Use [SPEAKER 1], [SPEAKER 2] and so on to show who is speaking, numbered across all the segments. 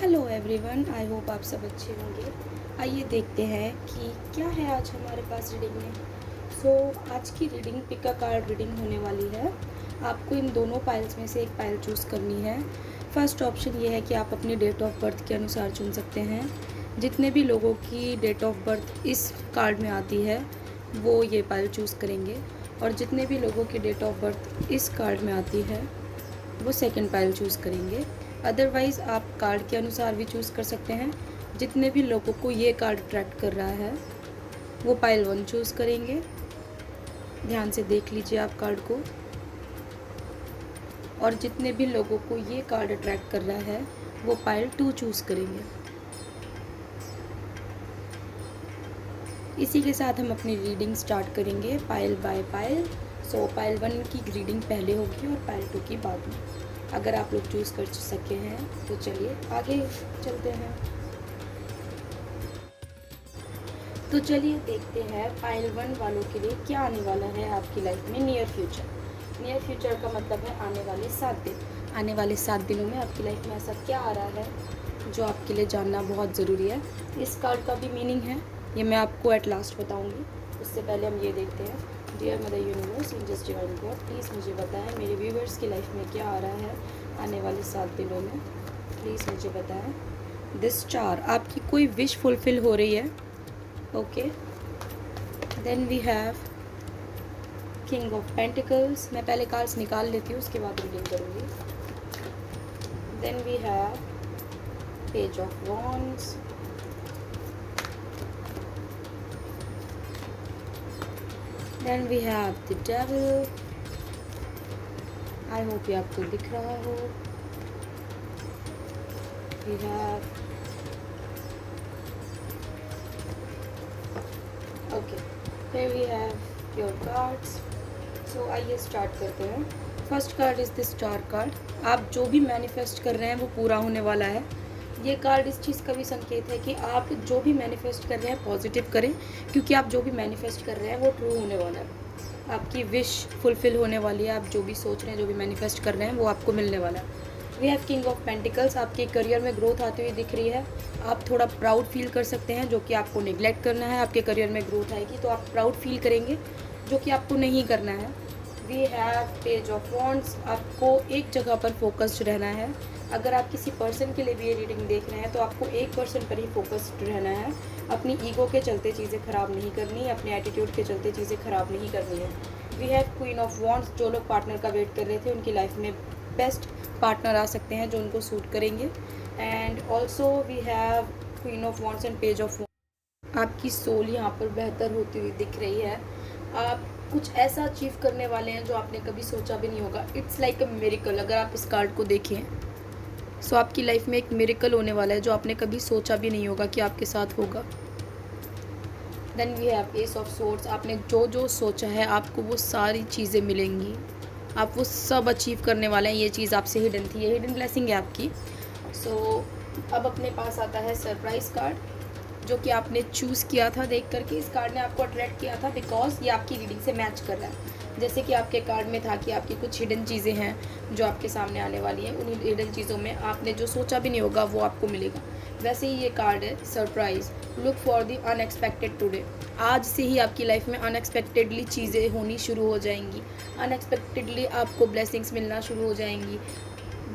[SPEAKER 1] Hello everyone, I hope आप सब अच्छे होंगे। आइए देखते हैं कि क्या है आज हमारे पास रीडिंग में। आज की reading pick a card reading होने वाली है। आपको इन दोनों पाइल्स में से एक पाइल चूज़ करनी है। फर्स्ट ऑप्शन ये है कि आप अपनी डेट ऑफ बर्थ के अनुसार चुन सकते हैं। जितने भी लोगों की डेट ऑफ बर्थ इस कार्ड में आती है वो ये पाइल चूज़ करेंगे, और जितने भी लोगों की डेट ऑफ बर्थ इस कार्ड में आती है वो सेकंड पाइल चूज़ करेंगे। अदरवाइज़ आप कार्ड के अनुसार भी चूज़ कर सकते हैं। जितने भी लोगों को ये कार्ड अट्रैक्ट कर रहा है वो पाइल 1 चूज़ करेंगे। ध्यान से देख लीजिए आप कार्ड को। और जितने भी लोगों को ये कार्ड अट्रैक्ट कर रहा है वो पाइल 2 चूज़ करेंगे। इसी के साथ हम अपनी रीडिंग स्टार्ट करेंगे पाइल बाय पाइल। पाइल 1 की रीडिंग पहले होगी और पाइल 2 की बाद में। अगर आप लोग चूज़ कर सके हैं तो चलिए आगे चलते हैं। तो चलिए देखते हैं पाइल 1 वालों के लिए क्या आने वाला है आपकी लाइफ में नियर फ्यूचर। नियर फ्यूचर का मतलब है आने वाले 7 दिन। आने वाले 7 दिनों में आपकी लाइफ में ऐसा क्या आ रहा है जो आपके लिए जानना बहुत ज़रूरी है। इस कार्ड का भी मीनिंग है, ये मैं आपको एट लास्ट बताऊंगी। उससे पहले हम ये देखते हैं। Dear mother universe, angels, divine God, please मुझे बताएं मेरे व्यूवर्स की लाइफ में क्या आ रहा है आने वाले 7 दिनों में। प्लीज़ मुझे बताएं। दिस 4 आपकी कोई विश फुलफिल हो रही है। Okay, then we have king of pentacles. मैं पहले कार्ड्स निकाल लेती हूँ, उसके बाद रीडिंग करूँगी। Then we have page of wands. Then we have the devil. I hope ये आपको दिख रहा हो। We have okay. Here we have your cards. So आइए स्टार्ट करते हैं। First card is this star card. आप जो भी मैनिफेस्ट कर रहे हैं वो पूरा होने वाला है। ये कार्ड इस चीज़ का भी संकेत है कि आप जो भी मैनिफेस्ट कर रहे हैं पॉजिटिव करें, क्योंकि आप जो भी मैनिफेस्ट कर रहे हैं वो ट्रू होने वाला है। आपकी विश फुलफिल होने वाली है। आप जो भी सोच रहे हैं, जो भी मैनिफेस्ट कर रहे हैं वो आपको मिलने वाला है। We have king of pentacles. आपके करियर में ग्रोथ आती हुई दिख रही है। आप थोड़ा प्राउड फील कर सकते हैं, जो कि आपको निगलेक्ट करना है। आपके करियर में ग्रोथ आएगी तो आप प्राउड फील करेंगे, जो कि आपको नहीं करना है। We have page of wands. आपको एक जगह पर फोकस्ड रहना है। अगर आप किसी पर्सन के लिए भी ये रीडिंग देख रहे हैं तो आपको एक पर्सन पर ही फोकस्ड रहना है। अपनी ईगो के चलते चीज़ें ख़राब नहीं करनी, अपने एटीट्यूड के चलते चीज़ें ख़राब नहीं करनी है। We have queen of wands. जो लोग पार्टनर का वेट कर रहे थे उनकी लाइफ में बेस्ट पार्टनर आ सकते हैं जो उनको सूट करेंगे। And also we have queen of wands and page of wands. आपकी सोल यहाँ पर बेहतर होती हुई दिख रही है। आप कुछ ऐसा अचीव करने वाले हैं जो आपने कभी सोचा भी नहीं होगा। It's like a miracle. अगर आप इस कार्ड को देखें सो आपकी लाइफ में एक मिरेकल होने वाला है जो आपने कभी सोचा भी नहीं होगा कि आपके साथ होगा। Then we have ace of swords. आपने जो जो सोचा है आपको वो सारी चीज़ें मिलेंगी। आप वो सब अचीव करने वाले हैं। ये चीज़ आपसे हिडन थी, ये हिडन ब्लेसिंग है आपकी। अब अपने पास आता है सरप्राइज़ कार्ड, जो कि आपने चूज़ किया था देख करके। इस कार्ड ने आपको अट्रैक्ट किया था बिकॉज ये आपकी रीडिंग से मैच कर रहा है। जैसे कि आपके कार्ड में था कि आपकी कुछ हिडन चीज़ें हैं जो आपके सामने आने वाली हैं। उन हिडन चीज़ों में आपने जो सोचा भी नहीं होगा वो आपको मिलेगा। वैसे ही ये कार्ड है surprise. Look for the unexpected today. आज से ही आपकी लाइफ में अनएक्सपेक्टेडली चीज़ें होनी शुरू हो जाएंगी। अनएक्सपेक्टेडली आपको ब्लेसिंग्स मिलना शुरू हो जाएंगी।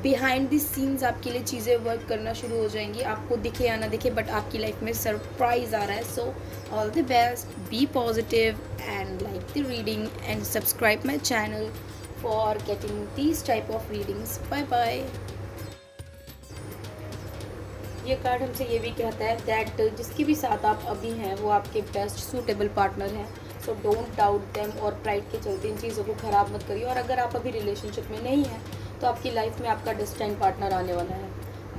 [SPEAKER 1] बिहाइंड द सीन्स आपके लिए चीज़ें वर्क करना शुरू हो जाएंगी। आपको दिखे या ना दिखे बट आपकी लाइफ में सरप्राइज़ आ रहा है। So all the best, be positive and like the reading and subscribe my channel for getting these type of readings. Bye bye. ये कार्ड हमसे ये भी कहता है दैट जिसके भी साथ आप अभी हैं वो आपके बेस्ट सूटेबल पार्टनर हैं। सो डोंट डाउट देम, और प्राइड के चलते इन चीज़ों को ख़राब मत करिए। और अगर आप अभी रिलेशनशिप में नहीं हैं तो आपकी लाइफ में आपका डेस्टाइन पार्टनर आने वाला है।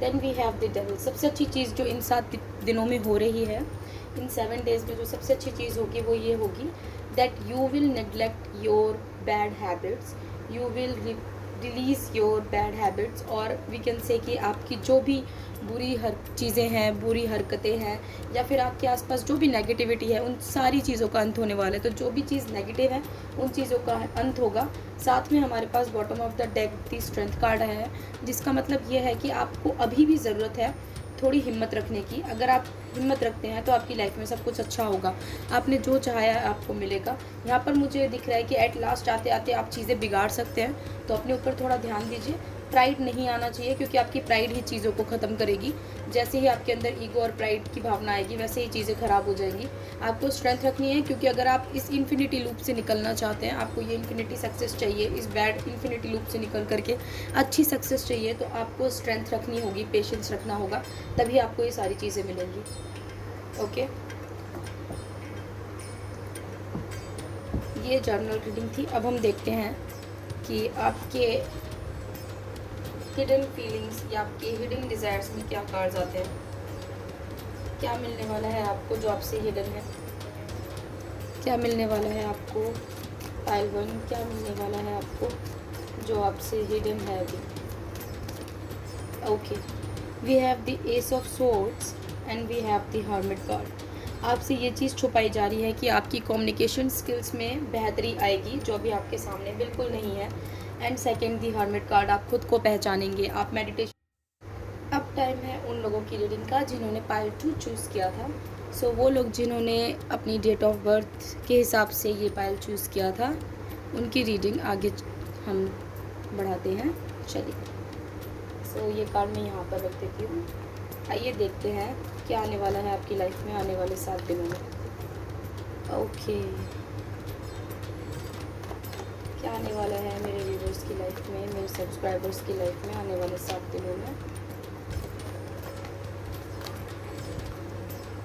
[SPEAKER 1] Then we have the devil. सबसे अच्छी चीज़ जो इन 7 दिनों में हो रही है, इन 7 डेज़ में जो सबसे अच्छी चीज़ होगी वो ये होगी that you will neglect your bad habits, you will release your bad habits. और वी कैन से कि आपकी जो भी बुरी चीज़ें हैं, बुरी हरकतें हैं, या फिर आपके आसपास जो भी नेगेटिविटी है, उन सारी चीज़ों का अंत होने वाला है। तो जो भी चीज़ नेगेटिव है उन चीज़ों का अंत होगा। साथ में हमारे पास bottom of the deck the strength card है, जिसका मतलब ये है कि आपको अभी भी ज़रूरत है थोड़ी हिम्मत रखने की। अगर आप हिम्मत रखते हैं तो आपकी लाइफ में सब कुछ अच्छा होगा, आपने जो चाहा है आपको मिलेगा। यहाँ पर मुझे दिख रहा है कि एट लास्ट आते आते आप चीज़ें बिगाड़ सकते हैं, तो अपने ऊपर थोड़ा ध्यान दीजिए। प्राइड नहीं आना चाहिए, क्योंकि आपकी प्राइड ही चीज़ों को ख़त्म करेगी। जैसे ही आपके अंदर ईगो और प्राइड की भावना आएगी, वैसे ही चीज़ें ख़राब हो जाएंगी। आपको स्ट्रेंथ रखनी है, क्योंकि अगर आप इस इन्फिनिटी लूप से निकलना चाहते हैं, आपको ये इन्फिनिटी सक्सेस चाहिए, इस बैड इन्फिनिटी लूप से निकल करके अच्छी सक्सेस चाहिए, तो आपको स्ट्रेंथ रखनी होगी, पेशेंस रखना होगा, तभी आपको ये सारी चीज़ें मिलेंगी। ओके, ये जर्नल रीडिंग थी। अब हम देखते हैं कि आपके हिडन फीलिंग्स या आपके हिडन डिज़ायर्स में क्या कार्ड्स आते हैं, क्या मिलने वाला है आपको जो आपसे हिडन है, क्या मिलने वाला है आपको पाइल 1, क्या मिलने वाला है आपको जो आपसे हिडन है अभी। Okay, we have the ace of swords and we have the hermit card. आपसे ये चीज़ छुपाई जा रही है कि आपकी कम्युनिकेशन स्किल्स में बेहतरी आएगी, जो अभी आपके सामने बिल्कुल नहीं है। And second the hermit card, आप खुद को पहचानेंगे, आप मेडिटेशन। अब टाइम है उन लोगों की रीडिंग का जिन्होंने पाइल 2 चूज़ किया था। सो वो लोग जिन्होंने अपनी डेट ऑफ बर्थ के हिसाब से ये पाइल चूज़ किया था, उनकी रीडिंग आगे हम बढ़ाते हैं। चलिए, सो ये कार्ड मैं यहाँ पर रख देती हूँ। आइए देखते हैं क्या आने वाला है आपकी लाइफ में आने वाले 7 दिनों में। ओके, क्या आने वाला है मेरे व्यूवर्स की लाइफ में, मेरे सब्सक्राइबर्स की लाइफ में आने वाले 7 दिनों में।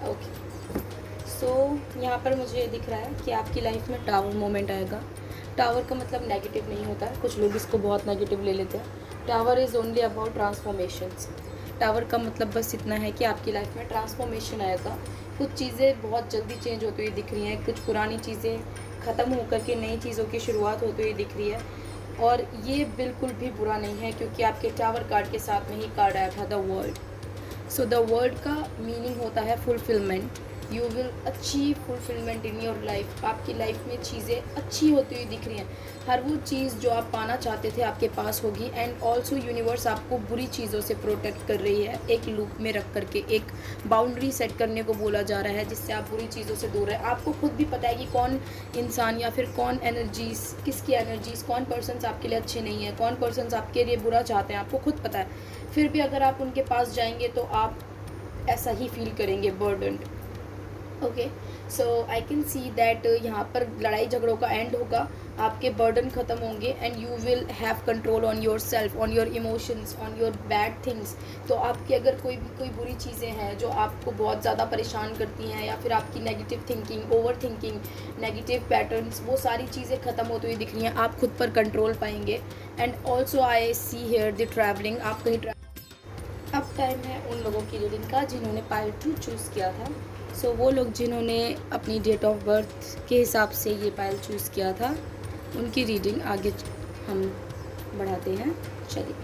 [SPEAKER 1] ओके, सो यहाँ पर मुझे दिख रहा है कि आपकी लाइफ में टावर मोमेंट आएगा। टावर का मतलब नेगेटिव नहीं होता है, कुछ लोग इसको बहुत नेगेटिव ले लेते हैं। Tower is only about transformations. Tower का मतलब बस इतना है कि आपकी लाइफ में ट्रांसफॉर्मेशन आएगा। कुछ चीज़ें बहुत जल्दी चेंज होती हुई दिख रही हैं, कुछ पुरानी चीज़ें ख़त्म होकर के नई चीज़ों की शुरुआत होती हुई दिख रही है। और ये बिल्कुल भी बुरा नहीं है, क्योंकि आपके टावर कार्ड के साथ में ही कार्ड आया था the world. So the word का मीनिंग होता है fulfilment. You will achieve fulfilment in your life. आपकी लाइफ में चीज़ें अच्छी होती हुई दिख रही हैं, हर वो चीज़ जो आप पाना चाहते थे आपके पास होगी। एंड ऑल्सो यूनिवर्स आपको बुरी चीज़ों से प्रोटेक्ट कर रही है, एक लूप में रख करके एक बाउंड्री सेट करने को बोला जा रहा है, जिससे आप बुरी चीज़ों से दूर रहें। आपको खुद भी पता है कि कौन इंसान या फिर कौन एनर्जीज, किसकी एनर्जीज, कौन पर्सन्स आपके लिए अच्छे नहीं हैं, कौन पर्सन्स आपके लिए बुरा चाहते हैं, आपको खुद पता है। फिर भी अगर आप उनके पास जाएंगे तो आप ऐसा ही फील करेंगे, burdened. Okay, so I can see that यहाँ पर लड़ाई झगड़ों का एंड होगा, आपके बर्डन ख़त्म होंगे and you will have control on your self, on your emotions, on your bad things. तो आपकी अगर कोई बुरी चीज़ें हैं जो आपको बहुत ज़्यादा परेशान करती हैं, या फिर आपकी negative thinking, over thinking, negative patterns, वो सारी चीज़ें ख़त्म होती हुई दिख रही हैं, आप खुद पर कंट्रोल पाएंगे। And also I see here the travelling, आप कहीं अब टाइम है उन लोगों की रीडिंग का जिन्होंने पाइल 2 चूज़ किया था। सो वो लोग जिन्होंने अपनी डेट ऑफ बर्थ के हिसाब से ये पाइल चूज़ किया था, उनकी रीडिंग आगे हम बढ़ाते हैं। चलिए,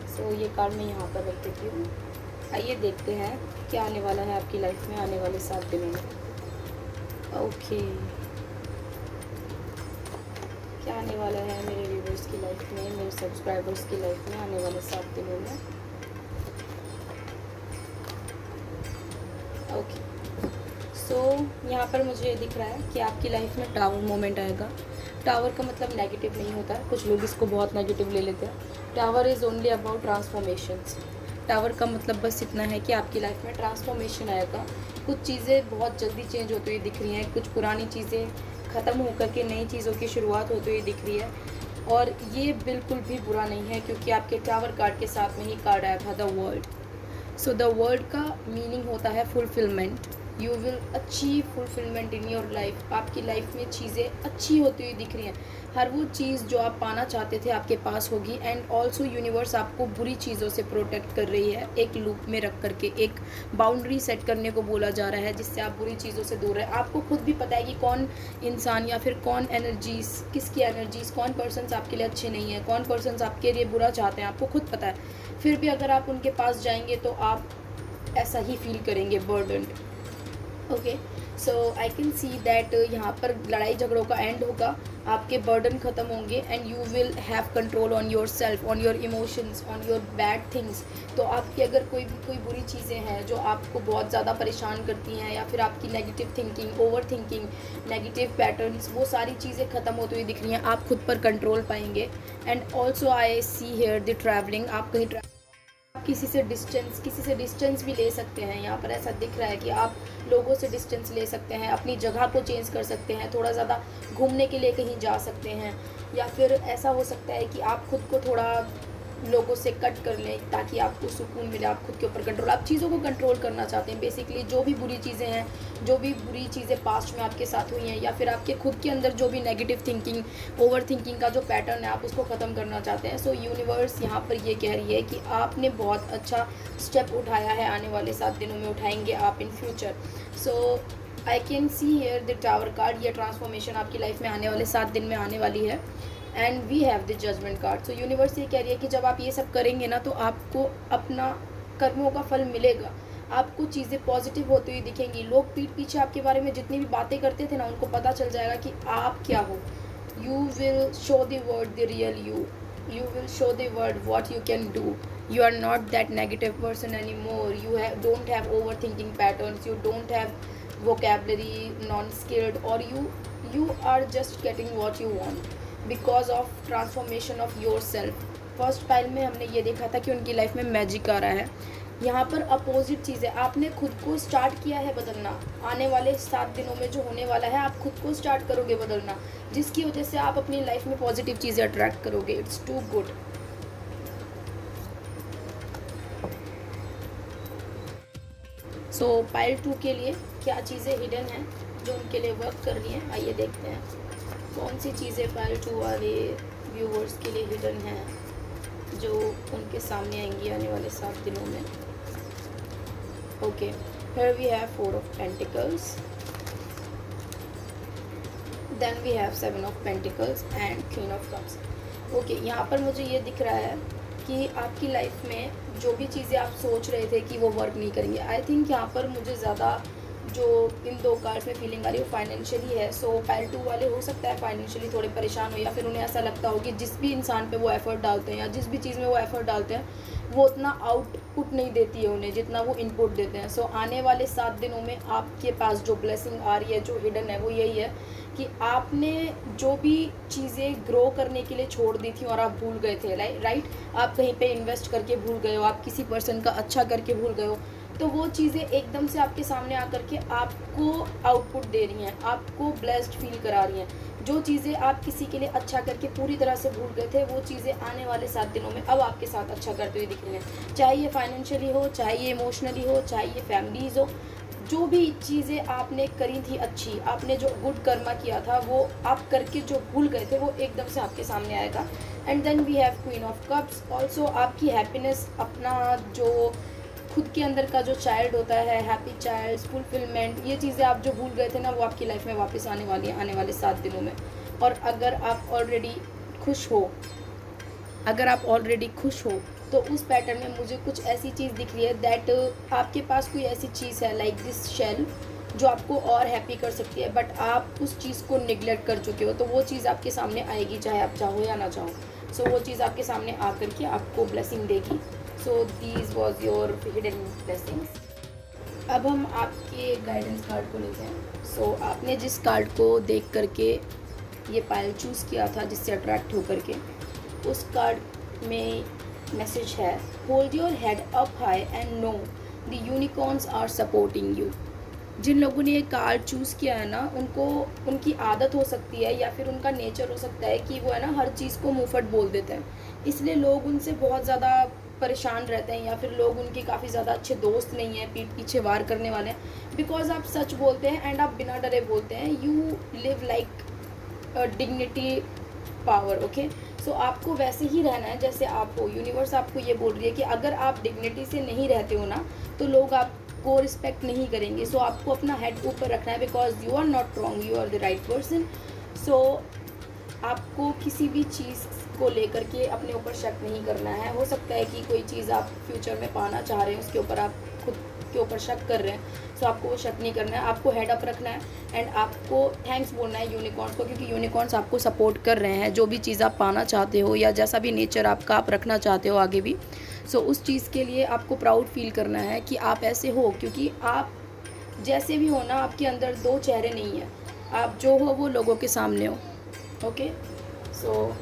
[SPEAKER 1] सो ये कार्ड मैं यहाँ पर रख देती हूँ। आइए देखते हैं क्या आने वाला है आपकी लाइफ में आने वाले 7 दिनों में। ओके, क्या आने वाला है मेरे व्यूवर्स की लाइफ में, मेरे सब्सक्राइबर्स की लाइफ में आने वाले 7 दिनों में। ओके, सो यहाँ पर मुझे दिख रहा है कि आपकी लाइफ में टावर मोमेंट आएगा। टावर का मतलब नेगेटिव नहीं होता है, कुछ लोग इसको बहुत नेगेटिव ले लेते हैं। Tower is only about transformations. Tower का मतलब बस इतना है कि आपकी लाइफ में ट्रांसफॉर्मेशन आएगा। कुछ चीज़ें बहुत जल्दी चेंज होती हुई दिख रही हैं, कुछ पुरानी चीज़ें ख़त्म होकर के नई चीज़ों की शुरुआत होती हुई दिख रही है। और ये बिल्कुल भी बुरा नहीं है, क्योंकि आपके टावर कार्ड के साथ में ही कार्ड आया था the world. So the word का मीनिंग होता है fulfilment. You will achieve fulfilment in your life. आपकी लाइफ में चीज़ें अच्छी होती हुई दिख रही हैं, हर वो चीज़ जो आप पाना चाहते थे आपके पास होगी। एंड ऑल्सो यूनिवर्स आपको बुरी चीज़ों से प्रोटेक्ट कर रही है, एक लूप में रख करके एक बाउंड्री सेट करने को बोला जा रहा है, जिससे आप बुरी चीज़ों से दूर रहें। आपको खुद भी पता है कि कौन इंसान या फिर कौन एनर्जीज, किसकी एनर्जीज, कौन पर्सन्स आपके लिए अच्छे नहीं हैं, कौन पर्सन्स आपके लिए बुरा चाहते हैं, आपको खुद पता है। फिर भी अगर आप उनके पास जाएंगे तो आप ऐसा ही फील करेंगे, burdened. Okay, so I can see that यहाँ पर लड़ाई झगड़ों का एंड होगा, आपके बर्डन ख़त्म होंगे and you will have control on your self, on your emotions, on your bad things. तो आपकी अगर कोई बुरी चीज़ें हैं जो आपको बहुत ज़्यादा परेशान करती हैं, या फिर आपकी negative thinking, over thinking, negative patterns, वो सारी चीज़ें ख़त्म होती हुई दिख रही हैं, आप खुद पर कंट्रोल पाएंगे। And also I see here the travelling, आप कहीं किसी से डिस्टेंस भी ले सकते हैं। यहाँ पर ऐसा दिख रहा है कि आप लोगों से डिस्टेंस ले सकते हैं, अपनी जगह को चेंज कर सकते हैं, थोड़ा ज़्यादा घूमने के लिए कहीं जा सकते हैं, या फिर ऐसा हो सकता है कि आप खुद को थोड़ा लोगों से कट कर लें ताकि आपको सुकून मिले, आप खुद के ऊपर कंट्रोल, आप चीज़ों को कंट्रोल करना चाहते हैं। बेसिकली जो भी बुरी चीज़ें हैं, जो भी बुरी चीज़ें पास्ट में आपके साथ हुई हैं, या फिर आपके खुद के अंदर जो भी नेगेटिव थिंकिंग, ओवर थिंकिंग का जो पैटर्न है, आप उसको ख़त्म करना चाहते हैं। सो यूनिवर्स यहाँ पर ये कह रही है कि आपने बहुत अच्छा स्टेप उठाया है, आने वाले 7 दिनों में उठाएंगे आप in future. So I can see here the tower card, ये ट्रांसफॉर्मेशन आपकी लाइफ में आने वाले 7 दिन में आने वाली है। And we have the judgement card. So universe ये कह रही है कि जब आप ये सब करेंगे ना, तो आपको अपना कर्मों का फल मिलेगा, आपको चीज़ें पॉजिटिव होती हुई दिखेंगी। लोग पीठ पीछे आपके बारे में जितनी भी बातें करते थे ना, उनको पता चल जाएगा कि आप क्या हो। You will show the world the real you will show the world what you can do. You are not that negative person anymore. You don't have overthinking patterns. You don't have vocabulary non-skilled, or you are just getting what you want because of transformation of yourself. First file में हमने ये देखा था कि उनकी life में magic आ रहा है। यहाँ पर अपोजिट चीज़ है, आपने खुद को स्टार्ट किया है बदलना। आने वाले 7 दिनों में जो होने वाला है, आप खुद को स्टार्ट करोगे बदलना, जिसकी वजह से आप अपनी लाइफ में पॉजिटिव चीज़ें अट्रैक्ट करोगे। It's too good. So pile 2 के लिए क्या चीज़ें हिडन हैं जो उनके लिए वर्क कर रही हैं, आइए देखते हैं कौन सी चीज़ें पाइल 2 वाले व्यूवर्स के लिए हिडन हैं जो उनके सामने आएंगी आने वाले 7 दिनों में। Okay, here we have 4 of pentacles, then we have 7 of pentacles and queen of cups. Okay, यहाँ पर मुझे ये दिख रहा है कि आपकी लाइफ में जो भी चीज़ें आप सोच रहे थे कि वो वर्क नहीं करेंगे, आई थिंक यहाँ पर मुझे ज़्यादा जो इन 2 कार्ड्स में फीलिंग आ रही है वो फाइनेंशियली है। सो पाइल 2 वाले हो सकता है फाइनेंशियली थोड़े परेशान हो, या फिर उन्हें ऐसा लगता हो कि जिस भी इंसान पे वो एफर्ट डालते हैं या जिस भी चीज़ में वो एफर्ट डालते हैं वो उतना आउटपुट नहीं देती है उन्हें जितना वो इनपुट देते हैं। सो आने वाले 7 दिनों में आपके पास जो ब्लेसिंग आ रही है, जो हिडन है, वो यही है कि आपने जो भी चीज़ें ग्रो करने के लिए छोड़ दी थी और आप भूल गए थे, राइट, आप कहीं पे इन्वेस्ट करके भूल गए हो, आप किसी पर्सन का अच्छा करके भूल गए हो, तो वो चीज़ें एकदम से आपके सामने आकर के आपको आउटपुट दे रही हैं, आपको ब्लेस्ड फील करा रही हैं। जो चीज़ें आप किसी के लिए अच्छा करके पूरी तरह से भूल गए थे, वो चीज़ें आने वाले 7 दिनों में अब आपके साथ अच्छा करते हुए दिख रही हैं। चाहे ये फाइनेंशियली हो, चाहे ये इमोशनली हो, चाहे ये फैमिलीज़ हो, जो भी चीज़ें आपने करी थी अच्छी, आपने जो गुड कर्मा किया था, वो आप करके जो भूल गए थे वो एकदम से आपके सामने आएगा। And then we have queen of cups. Also आपकी हैप्पीनेस, अपना जो खुद के अंदर का जो चाइल्ड होता है, हैप्पी चाइल्ड, फुलफिलमेंट, ये चीज़ें आप जो भूल गए थे ना, वो आपकी लाइफ में वापस आने वाली है आने वाले 7 दिनों में। और अगर आप ऑलरेडी खुश हो, तो उस पैटर्न में मुझे कुछ ऐसी चीज़ दिख रही है दैट आपके पास कोई ऐसी चीज़ है लाइक दिस शेल जो आपको और हैप्पी कर सकती है, बट आप उस चीज़ को निगलेक्ट कर चुके हो, तो वो चीज़ आपके सामने आएगी चाहे आप चाहो या ना चाहो। सो वो चीज़ आपके सामने आकर के आपको ब्लेसिंग देगी। So these was your hidden blessings. अब हम आपके गाइडेंस कार्ड को लेते हैं। सो आपने जिस कार्ड को देख करके ये पाइल चूज़ किया था, जिससे अट्रैक्ट होकर के, उस कार्ड में मैसेज है, hold your head up high and know the unicorns are supporting you. जिन लोगों ने ये कार्ड चूज़ किया है ना, उनको उनकी आदत हो सकती है या फिर उनका नेचर हो सकता है कि वो है ना हर चीज़ को मुंहफट बोल देते हैं, इसलिए लोग उनसे बहुत ज़्यादा परेशान रहते हैं, या फिर लोग उनके काफ़ी ज़्यादा अच्छे दोस्त नहीं हैं, पीठ पीछे वार करने वाले हैं, बिकॉज आप सच बोलते हैं एंड आप बिना डरे बोलते हैं। You live like dignity power. Okay, so आपको वैसे ही रहना है जैसे आप हो। यूनिवर्स आपको ये बोल रही है कि अगर आप डिग्निटी से नहीं रहते हो ना, तो लोग आपको रिस्पेक्ट नहीं करेंगे। सो आपको अपना हेड ऊपर रखना है, because you are not wrong, you are the right person. So आपको किसी भी चीज़ को लेकर के अपने ऊपर शक नहीं करना है। हो सकता है कि कोई चीज़ आप फ्यूचर में पाना चाह रहे हैं, उसके ऊपर आप खुद आपके ऊपर शक कर रहे हैं, सो आपको वो शक नहीं करना है, आपको हेड अप रखना है एंड आपको थैंक्स बोलना है यूनिकॉर्न्स को, क्योंकि यूनिकॉर्न्स आपको सपोर्ट कर रहे हैं। जो भी चीज़ आप पाना चाहते हो या जैसा भी नेचर आपका आप रखना चाहते हो आगे भी, सो उस चीज़ के लिए आपको प्राउड फील करना है कि आप ऐसे हो, क्योंकि आप जैसे भी हो ना, आपके अंदर दो चेहरे नहीं हैं, आप जो हो वो लोगों के सामने हो। Okay, so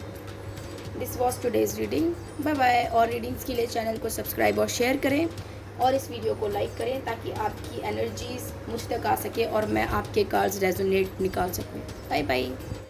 [SPEAKER 1] this was today's reading. Bye bye. और रीडिंग्स के लिए चैनल को सब्सक्राइब और शेयर करें और इस वीडियो को लाइक करें ताकि आपकी एनर्जीज़ मुझ तक आ सके और मैं आपके कार्ड्स रेजोनेट निकाल सकूं। Bye bye.